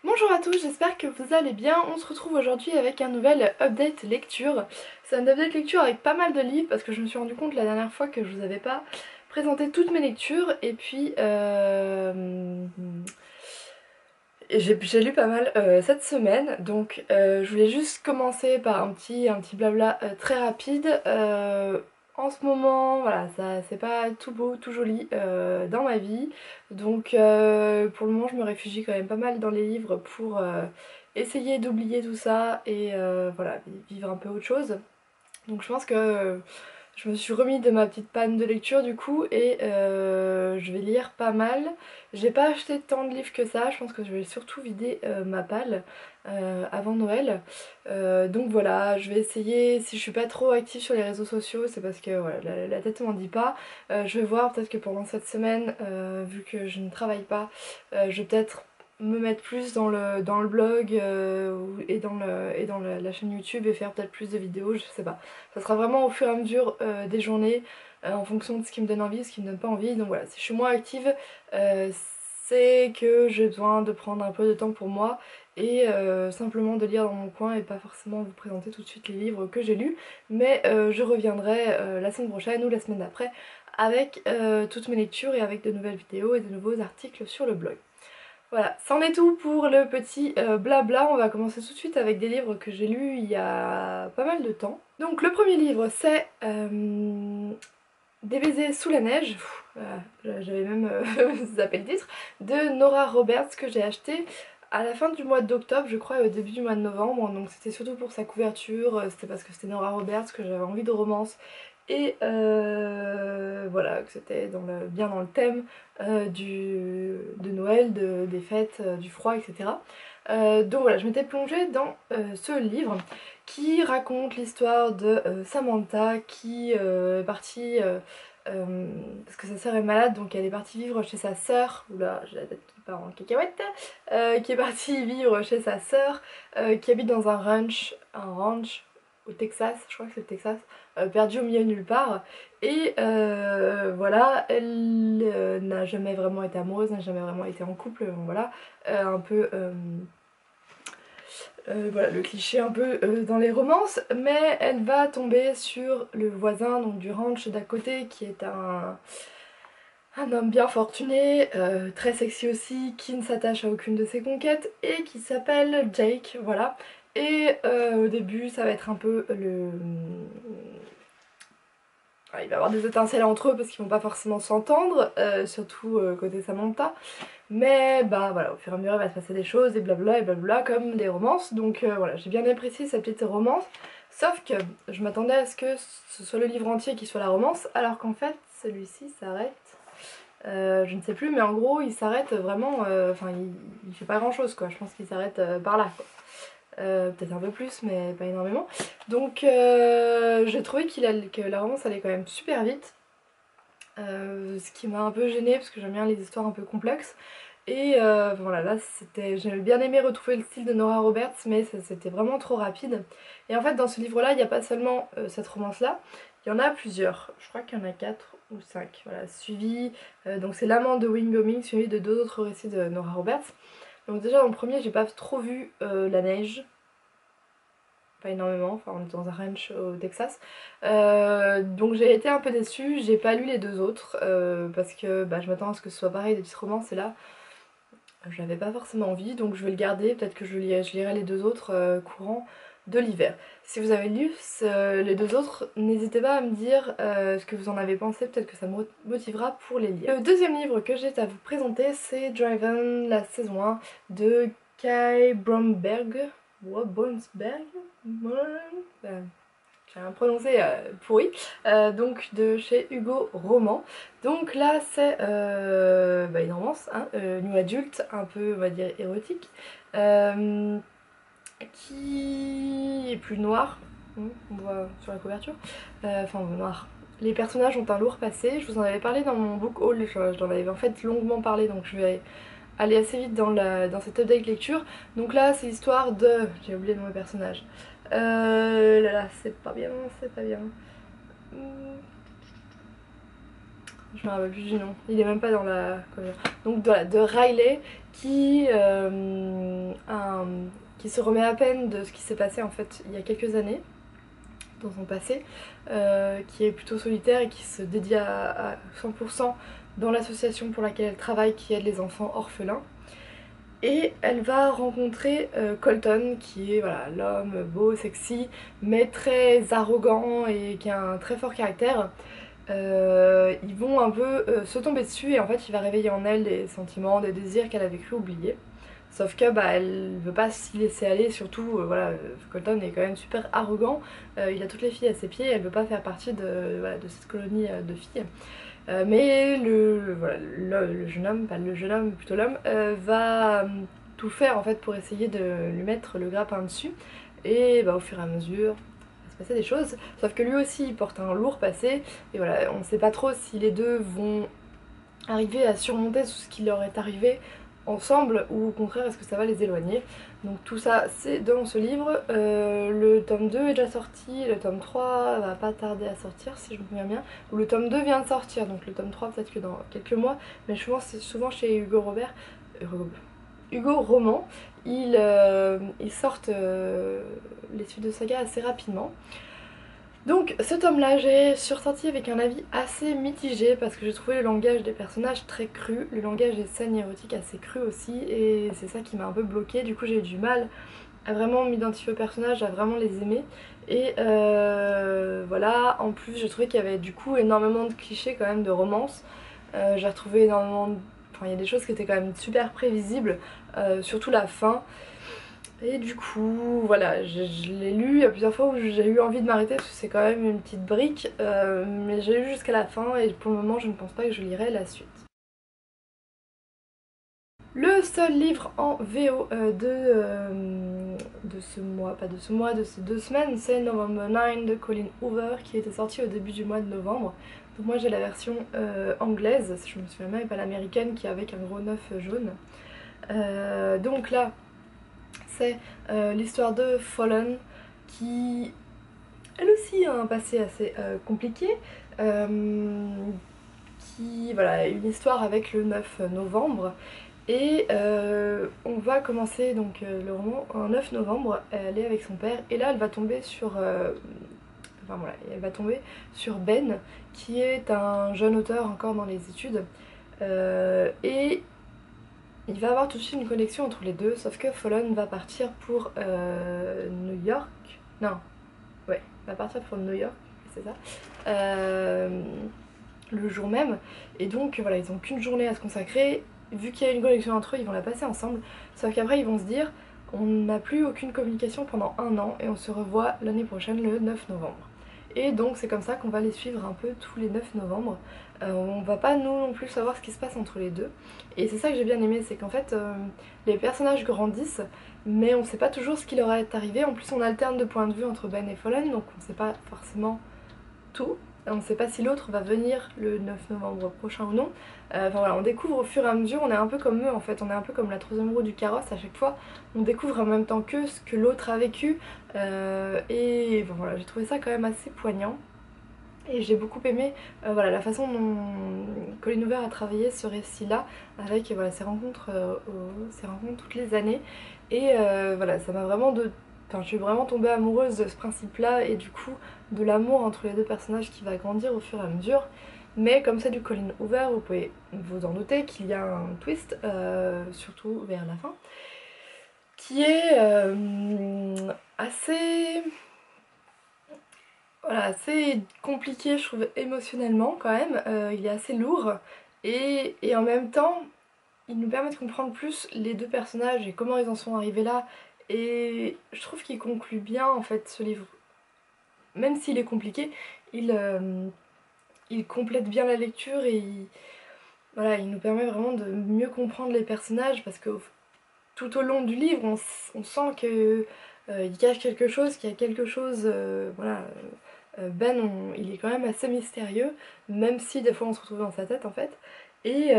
Bonjour à tous, j'espère que vous allez bien. On se retrouve aujourd'hui avec un nouvel update lecture. C'est un update lecture avec pas mal de livres parce que je me suis rendu compte la dernière fois que je vous avais pas présenté toutes mes lectures et puis j'ai lu pas mal cette semaine, donc je voulais juste commencer par un petit blabla très rapide. En ce moment, voilà, ça c'est pas tout beau, tout joli dans ma vie, donc pour le moment je me réfugie quand même pas mal dans les livres pour essayer d'oublier tout ça et voilà, vivre un peu autre chose. Donc je pense que je me suis remis de ma petite panne de lecture du coup et je vais lire pas mal. J'ai pas acheté tant de livres que ça, je pense que je vais surtout vider ma palle avant Noël. Donc voilà, je vais essayer, si je suis pas trop active sur les réseaux sociaux, c'est parce que voilà, la tête m'en dit pas. Je vais voir peut-être que pendant cette semaine, vu que je ne travaille pas, je vais peut-être me mettre plus dans le blog et dans la chaîne YouTube et faire peut-être plus de vidéos, je sais pas. Ça sera vraiment au fur et à mesure des journées, en fonction de ce qui me donne envie, ce qui me donne pas envie. Donc voilà, si je suis moins active, euh, c'est que j'ai besoin de prendre un peu de temps pour moi et simplement de lire dans mon coin et pas forcément vous présenter tout de suite les livres que j'ai lus. Mais je reviendrai la semaine prochaine ou la semaine d'après avec toutes mes lectures et avec de nouvelles vidéos et de nouveaux articles sur le blog. Voilà, c'en est tout pour le petit blabla. On va commencer tout de suite avec des livres que j'ai lus il y a pas mal de temps. Donc le premier livre c'est Des baisers sous la neige, voilà, j'avais même zappé le titre, de Nora Roberts que j'ai acheté à la fin du mois d'octobre, je crois, et au début du mois de novembre. Donc c'était surtout pour sa couverture, c'était parce que c'était Nora Roberts que j'avais envie de romance. Et voilà, que c'était bien dans le thème de Noël, des fêtes, du froid, etc. Donc voilà, je m'étais plongée dans ce livre qui raconte l'histoire de Samantha qui est partie, parce que sa sœur est malade, donc elle est partie vivre chez sa sœur, oula j'ai la tête qui part en cacahuète, qui est partie vivre chez sa sœur, qui habite dans un ranch au Texas, je crois que c'est le Texas, perdu au milieu de nulle part. Et voilà, elle n'a jamais vraiment été amoureuse, n'a jamais vraiment été en couple, donc voilà, un peu voilà, le cliché un peu dans les romances, mais elle va tomber sur le voisin donc du ranch d'à côté qui est un homme bien fortuné, très sexy aussi, qui ne s'attache à aucune de ses conquêtes et qui s'appelle Jake, voilà. Et au début ça va être un peu le... Il va y avoir des étincelles entre eux parce qu'ils vont pas forcément s'entendre, surtout côté Samantha. Mais bah voilà, au fur et à mesure il va se passer des choses et blabla comme des romances. Donc voilà, j'ai bien apprécié cette petite romance. Sauf que je m'attendais à ce que ce soit le livre entier qui soit la romance, alors qu'en fait celui-ci s'arrête. Je ne sais plus, mais en gros il s'arrête vraiment. Enfin, il fait pas grand chose quoi. Je pense qu'il s'arrête par là quoi. Peut-être un peu plus, mais pas énormément. Donc j'ai trouvé que la romance allait quand même super vite. Ce qui m'a un peu gênée parce que j'aime bien les histoires un peu complexes. Et voilà, là j'avais bien aimé retrouver le style de Nora Roberts, mais c'était vraiment trop rapide. Et en fait, dans ce livre-là, il n'y a pas seulement cette romance-là, il y en a plusieurs. Je crois qu'il y en a 4 ou 5. Voilà, suivi. Donc c'est L'amant de Wingoming, suivi de deux autres récits de Nora Roberts. Donc déjà, dans le premier, j'ai pas trop vu la neige. Pas énormément, enfin on est dans un ranch au Texas. Donc j'ai été un peu déçue, j'ai pas lu les deux autres parce que bah, je m'attends à ce que ce soit pareil des petites romances et là j'avais pas forcément envie, donc je vais le garder, peut-être que je lirai les deux autres courant de l'hiver. Si vous avez lu les deux autres, n'hésitez pas à me dire ce que vous en avez pensé, peut-être que ça me motivera pour les lire. Le deuxième livre que j'ai à vous présenter, c'est Driven, la saison 1 de Kai Bromberg. Bromsberg. J'ai un prononcé pourri, donc de chez Hugo Roman. Donc là c'est une romance, hein, new adulte, un peu on va dire érotique, qui est plus noire, on voit sur la couverture, enfin noir. Les personnages ont un lourd passé, je vous en avais parlé dans mon book haul, j'en avais en fait longuement parlé, donc je vais aller assez vite dans cette update lecture. Donc là c'est l'histoire de... j'ai oublié le nom du personnage. Là là, c'est pas bien, c'est pas bien. Je me rappelle plus du nom, il est même pas dans la... Donc voilà, de Riley qui qui se remet à peine de ce qui s'est passé en fait il y a quelques années dans son passé, qui est plutôt solitaire et qui se dédie à 100% dans l'association pour laquelle elle travaille qui aide les enfants orphelins. Et elle va rencontrer Colton qui est voilà, l'homme beau, sexy, mais très arrogant et qui a un très fort caractère. Ils vont un peu se tomber dessus et en fait il va réveiller en elle des sentiments, des désirs qu'elle avait cru oublier. Sauf que bah, elle veut pas s'y laisser aller, surtout voilà, Colton est quand même super arrogant, il a toutes les filles à ses pieds, elle veut pas faire partie de, voilà, de cette colonie de filles. Mais voilà, le jeune homme, pas le jeune homme, plutôt l'homme, va tout faire en fait pour essayer de lui mettre le grappin dessus. Et bah, au fur et à mesure, il va se passer des choses. Sauf que lui aussi, il porte un lourd passé. Et voilà, on ne sait pas trop si les deux vont arriver à surmonter tout ce qui leur est arrivé ensemble ou au contraire est-ce que ça va les éloigner. Donc tout ça c'est dans ce livre. Le tome 2 est déjà sorti, le tome 3 va pas tarder à sortir si je me souviens bien, ou le tome 2 vient de sortir, donc le tome 3 peut-être que dans quelques mois, mais je pense que c'est souvent chez Hugo Robert, Hugo Roman, ils sortent les suites de saga assez rapidement. Donc ce tome là j'ai ressorti avec un avis assez mitigé parce que j'ai trouvé le langage des personnages très cru, le langage des scènes érotiques assez cru aussi et c'est ça qui m'a un peu bloquée. Du coup j'ai eu du mal à vraiment m'identifier aux personnages, à vraiment les aimer et voilà, en plus j'ai trouvé qu'il y avait du coup énormément de clichés quand même de romance. J'ai retrouvé énormément de... Enfin il y a des choses qui étaient quand même super prévisibles, surtout la fin. Et du coup, voilà, je l'ai lu il y a plusieurs fois où j'ai eu envie de m'arrêter parce que c'est quand même une petite brique, mais j'ai lu jusqu'à la fin et pour le moment je ne pense pas que je lirai la suite. Le seul livre en VO de ce mois, pas de ce mois, de ces 2 semaines, c'est November 9 de Colin Hoover qui était sorti au début du mois de novembre. Donc moi j'ai la version anglaise, si je me souviens bien, et pas l'américaine qui est avec un gros 9 jaune. Donc là, c'est l'histoire de Fallen qui, elle aussi, a un passé assez compliqué. Qui, voilà, une histoire avec le 9 novembre. Et on va commencer donc le roman un 9 novembre, elle est avec son père et là elle va tomber sur enfin voilà, elle va tomber sur Ben qui est un jeune auteur encore dans les études et il va avoir tout de suite une connexion entre les deux, sauf que Fallen va partir pour New York. Non, ouais, va partir pour New York, c'est ça. Le jour même. Et donc voilà, ils ont qu'une journée à se consacrer. Vu qu'il y a une connexion entre eux, ils vont la passer ensemble. Sauf qu'après, ils vont se dire, on n'a plus aucune communication pendant 1 an et on se revoit l'année prochaine le 9 novembre. Et donc c'est comme ça qu'on va les suivre un peu tous les 9 novembre. On va pas nous non plus savoir ce qui se passe entre les deux. Et c'est ça que j'ai bien aimé, c'est qu'en fait les personnages grandissent, mais on sait pas toujours ce qui leur est arrivé. En plus on alterne de point de vue entre Ben et Fallen, donc on sait pas forcément tout. On ne sait pas si l'autre va venir le 9 novembre prochain ou non. Enfin voilà, on découvre au fur et à mesure, on est un peu comme eux en fait, on est un peu comme la troisième roue du carrosse à chaque fois. On découvre en même temps qu'eux ce que l'autre a vécu. Et bon, voilà, j'ai trouvé ça quand même assez poignant. Et j'ai beaucoup aimé voilà, la façon dont Colin Hoover a travaillé ce récit-là, avec voilà, ses rencontres toutes les années. Et voilà, ça m'a vraiment Enfin, je suis vraiment tombée amoureuse de ce principe-là et du coup de l'amour entre les deux personnages qui va grandir au fur et à mesure. Mais comme c'est du Colin Hoover, vous pouvez vous en douter qu'il y a un twist, surtout vers la fin, qui est assez... Voilà, assez compliqué je trouve émotionnellement quand même, il est assez lourd et en même temps il nous permet de comprendre plus les deux personnages et comment ils en sont arrivés là et je trouve qu'il conclut bien en fait ce livre. Même s'il est compliqué, il complète bien la lecture et voilà, il nous permet vraiment de mieux comprendre les personnages parce que tout au long du livre on sent que il cache quelque chose, qu'il y a quelque chose, voilà. Ben, il est quand même assez mystérieux, même si des fois on se retrouve dans sa tête en fait. Et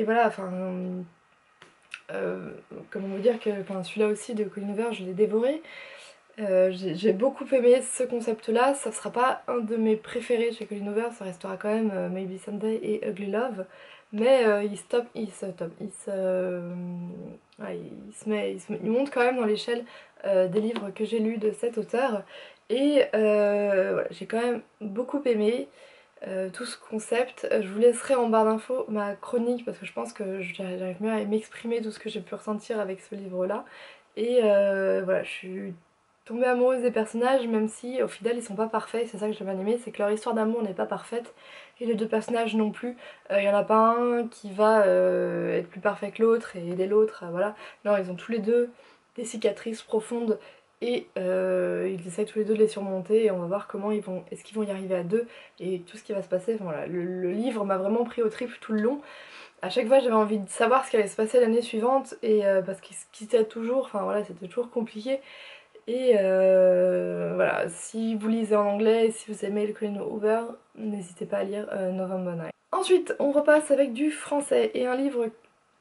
voilà, enfin, comment vous dire que celui-là aussi de Colin Hoover, je l'ai dévoré. J'ai beaucoup aimé ce concept-là. Ça sera pas un de mes préférés chez Colin Hoover, ça restera quand même Maybe Someday et Ugly Love. mais il monte quand même dans l'échelle des livres que j'ai lus de cet auteur. Et voilà, j'ai quand même beaucoup aimé tout ce concept. Je vous laisserai en barre d'infos ma chronique parce que je pense que j'arrive mieux à m'exprimer tout ce que j'ai pu ressentir avec ce livre là. Et voilà, je suis tombée amoureuse des personnages, même si au final ils sont pas parfaits. C'est ça que j'ai bien aimé, c'est que leur histoire d'amour n'est pas parfaite et les deux personnages non plus. Il y en a pas un qui va être plus parfait que l'autre et aider l'autre, voilà. Non, ils ont tous les deux des cicatrices profondes et ils essaient tous les deux de les surmonter et on va voir comment est-ce qu'ils vont y arriver à deux et tout ce qui va se passer. Enfin, voilà, le livre m'a vraiment pris au trip tout le long. À chaque fois j'avais envie de savoir ce qui allait se passer l'année suivante et parce qu'ils se quittaient toujours, enfin voilà, c'était toujours compliqué. Et voilà, si vous lisez en anglais et si vous aimez le Colin Hoover, n'hésitez pas à lire November Night. Ensuite, on repasse avec du français et un livre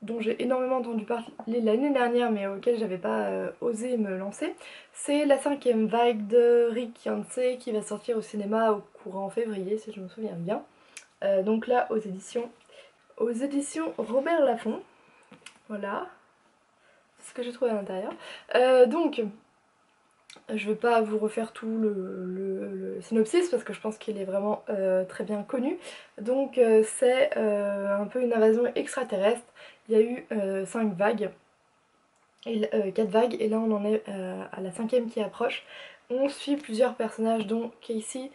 dont j'ai énormément entendu parler l'année dernière mais auquel j'avais pas osé me lancer. C'est La 5e vague de Rick Yancey qui va sortir au cinéma au courant février si je me souviens bien. Donc là aux éditions Robert Laffont. Voilà, c'est ce que j'ai trouvé à l'intérieur. Donc je vais pas vous refaire tout le synopsis parce que je pense qu'il est vraiment très bien connu. Donc c'est un peu une invasion extraterrestre. Il y a eu 5 vagues, et 4 vagues, et là on en est à la 5e qui approche. On suit plusieurs personnages dont Casey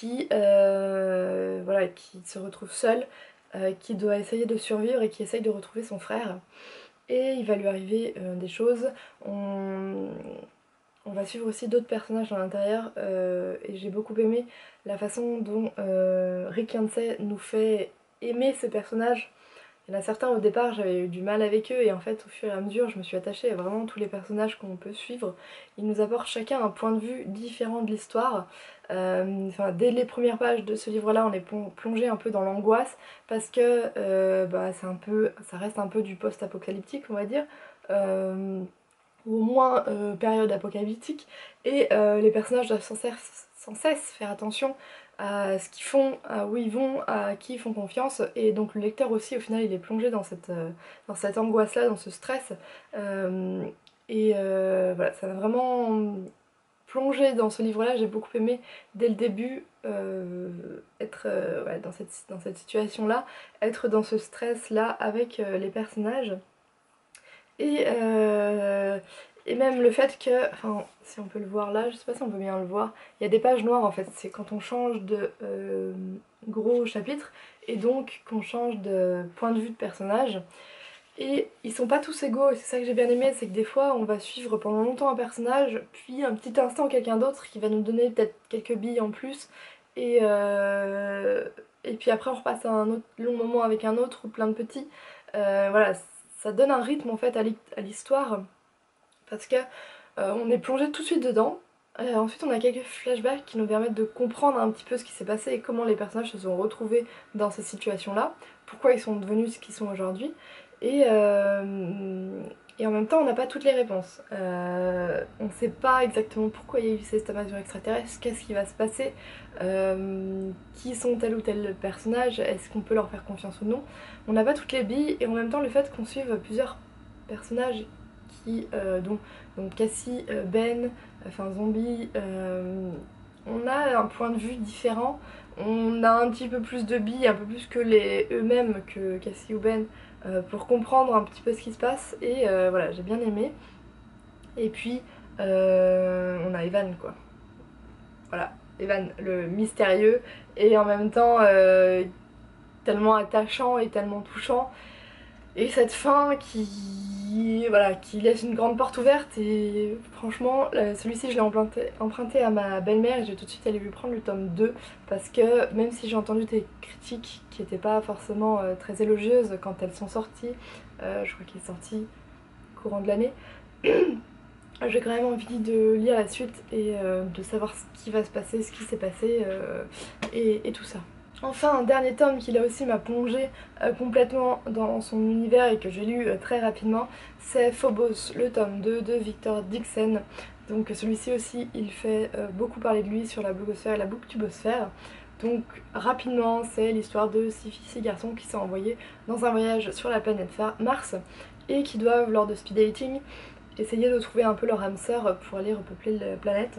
voilà, qui se retrouve seule, qui doit essayer de survivre et qui essaye de retrouver son frère. Et il va lui arriver des choses. On va suivre aussi d'autres personnages à l'intérieur et j'ai beaucoup aimé la façon dont Rick Yancey nous fait aimer ces personnages. Il y en a certains au départ j'avais eu du mal avec eux et en fait au fur et à mesure je me suis attachée à vraiment tous les personnages qu'on peut suivre. Ils nous apportent chacun un point de vue différent de l'histoire. Enfin, dès les premières pages de ce livre là on est plongé un peu dans l'angoisse parce que ça reste un peu du post-apocalyptique on va dire. Ou au moins période apocalyptique, et les personnages doivent sans cesse faire attention à ce qu'ils font, à où ils vont, à qui ils font confiance, et donc le lecteur aussi au final il est plongé dans cette angoisse là, dans ce stress, voilà, ça m'a vraiment plongé dans ce livre là, j'ai beaucoup aimé dès le début être ouais, dans cette situation là, être dans ce stress là avec les personnages. Et, et même le fait que, enfin si on peut le voir là, je sais pas si on peut bien le voir, il y a des pages noires en fait, c'est quand on change de gros chapitre et donc qu'on change de point de vue de personnage. Et ils sont pas tous égaux et c'est ça que j'ai bien aimé, c'est que des fois on va suivre pendant longtemps un personnage, puis un petit instant quelqu'un d'autre qui va nous donner peut-être quelques billes en plus et puis après on repasse à un autre long moment avec un autre ou plein de petits. Voilà, ça donne un rythme en fait à l'histoire parce que on est plongé tout de suite dedans. Ensuite on a quelques flashbacks qui nous permettent de comprendre un petit peu ce qui s'est passé et comment les personnages se sont retrouvés dans ces situations là, pourquoi ils sont devenus ce qu'ils sont aujourd'hui. Et, et en même temps on n'a pas toutes les réponses. On ne sait pas exactement pourquoi il y a eu cette invasion extraterrestre, qu'est-ce qui va se passer, qui sont tel ou tel personnage, est-ce qu'on peut leur faire confiance ou non. On n'a pas toutes les billes et en même temps le fait qu'on suive plusieurs personnages dont Cassie, Ben, enfin Zombie, on a un point de vue différent, on a un petit peu plus de billes, un peu plus que eux-mêmes, que Cassie ou Ben, pour comprendre un petit peu ce qui se passe et voilà, j'ai bien aimé. Et puis on a Evan quoi, voilà, Evan le mystérieux et en même temps tellement attachant et tellement touchant. Et cette fin voilà, qui laisse une grande porte ouverte et franchement celui-ci je l'ai emprunté à ma belle-mère et j'ai tout de suite allé lui prendre le tome 2 parce que même si j'ai entendu des critiques qui n'étaient pas forcément très élogieuses quand elles sont sorties, je crois qu'il est sorti courant de l'année, j'ai quand même envie de lire la suite et de savoir ce qui va se passer, ce qui s'est passé et tout ça. Enfin, un dernier tome qui là aussi m'a plongé complètement dans son univers et que j'ai lu très rapidement, c'est Phobos, le tome 2 de Victor Dixon. Donc celui-ci aussi, il fait beaucoup parler de lui sur la blogosphère et la booktubosphère Donc rapidement, c'est l'histoire de 6 filles, 6 garçons qui sont envoyés dans un voyage sur la planète Mars et qui doivent, lors de speed dating, essayer de trouver un peu leur âme sœur pour aller repeupler la planète.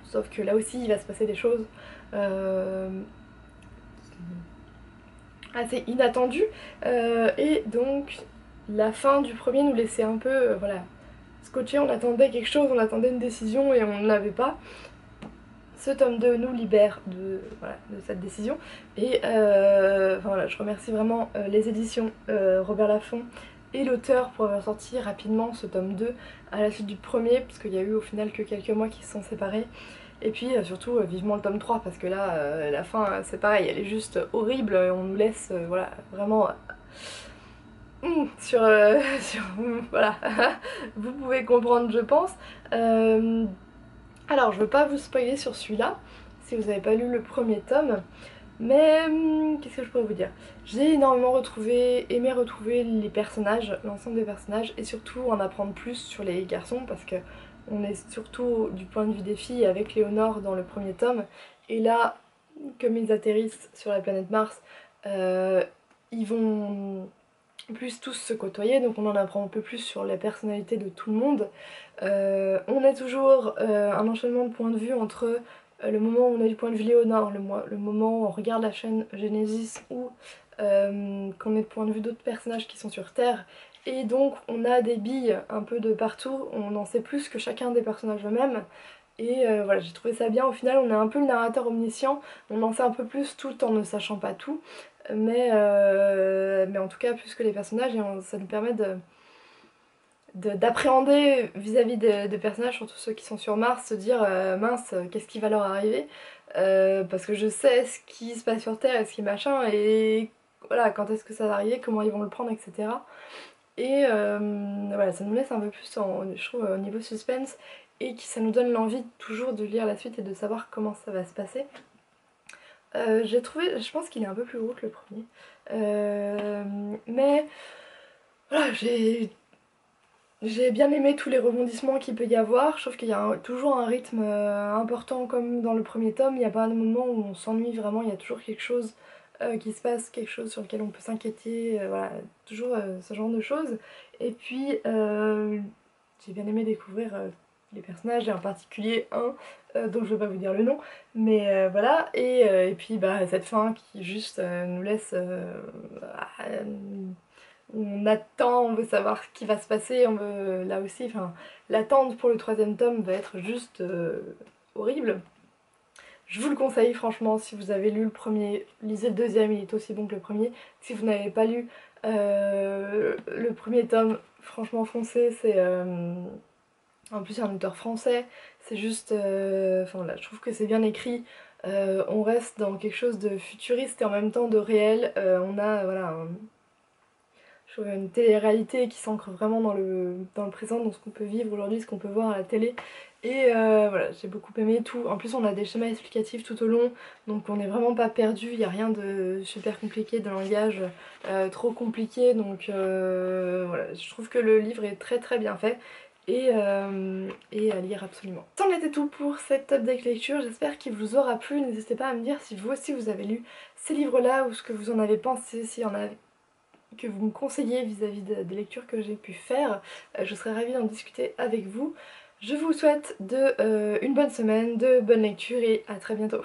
Sauf que là aussi il va se passer des choses assez inattendues et donc la fin du premier nous laissait un peu voilà, scotché, on attendait quelque chose, on attendait une décision et on ne l'avait pas. Ce tome 2 nous libère voilà, de cette décision et enfin, voilà, je remercie vraiment les éditions Robert Laffont et l'auteur pour avoir sorti rapidement ce tome 2 à la suite du premier, parce qu'il y a eu au final que quelques mois qui se sont séparés. Et puis surtout vivement le tome 3 parce que là la fin c'est pareil, elle est juste horrible, on nous laisse voilà, vraiment sur, voilà, vous pouvez comprendre je pense. Alors je veux pas vous spoiler sur celui-là si vous n'avez pas lu le premier tome, mais qu'est-ce que je pourrais vous dire? J'ai énormément aimé retrouver les personnages, l'ensemble des personnages, et surtout en apprendre plus sur les garçons parce que on est surtout du point de vue des filles avec Léonore dans le premier tome, et là, comme ils atterrissent sur la planète Mars, ils vont plus tous se côtoyer, donc on en apprend un peu plus sur la personnalité de tout le monde. On a toujours un enchaînement de points de vue entre le moment où on a du point de vue Léonore, le moment où on regarde la chaîne Genesis, ou qu'on ait de point de vue d'autres personnages qui sont sur Terre. Et donc on a des billes un peu de partout, on en sait plus que chacun des personnages eux-mêmes. Et voilà, j'ai trouvé ça bien, au final on est un peu le narrateur omniscient, on en sait un peu plus tout en ne sachant pas tout. Mais en tout cas plus que les personnages, et ça nous permet d'appréhender vis-à-vis des personnages, surtout ceux qui sont sur Mars, se dire mince, qu'est-ce qui va leur arriver, parce que je sais ce qui se passe sur Terre et ce qui est machin, et voilà, quand est-ce que ça va arriver, comment ils vont le prendre, etc. Et voilà, ça nous laisse un peu plus, je trouve, au niveau suspense, et ça nous donne l'envie toujours de lire la suite et de savoir comment ça va se passer. J'ai trouvé, je pense qu'il est un peu plus gros que le premier, mais voilà, j'ai bien aimé tous les rebondissements qu'il peut y avoir. Je trouve qu'il y a toujours un rythme important comme dans le premier tome. Il n'y a pas un moment où on s'ennuie vraiment, il y a toujours quelque chose qui se passe, quelque chose sur lequel on peut s'inquiéter, voilà, toujours ce genre de choses. Et puis j'ai bien aimé découvrir les personnages, et en particulier un dont je ne vais pas vous dire le nom, mais voilà. Et puis bah, cette fin qui juste nous laisse on attend, on veut savoir ce qui va se passer, on veut là aussi, enfin l'attente pour le troisième tome va être juste horrible. Je vous le conseille franchement, si vous avez lu le premier, lisez le deuxième, il est aussi bon que le premier. Si vous n'avez pas lu le premier tome, franchement foncez, c'est en plus un auteur français, c'est juste, enfin là je trouve que c'est bien écrit. On reste dans quelque chose de futuriste et en même temps de réel. On a voilà je trouve une télé-réalité qui s'ancre vraiment dans le présent, dans ce qu'on peut vivre aujourd'hui, ce qu'on peut voir à la télé. Et voilà, j'ai beaucoup aimé tout. En plus on a des schémas explicatifs tout au long, donc on n'est vraiment pas perdu, il n'y a rien de super compliqué, de langage trop compliqué, donc voilà, je trouve que le livre est très très bien fait. Et à lire absolument. Ça en était tout pour cette update lecture, j'espère qu'il vous aura plu. N'hésitez pas à me dire si vous aussi vous avez lu ces livres là ou ce que vous en avez pensé, s'il y en a que vous me conseillez vis-à-vis des lectures que j'ai pu faire. Je serais ravie d'en discuter avec vous. Je vous souhaite une bonne semaine, de bonnes lectures et à très bientôt.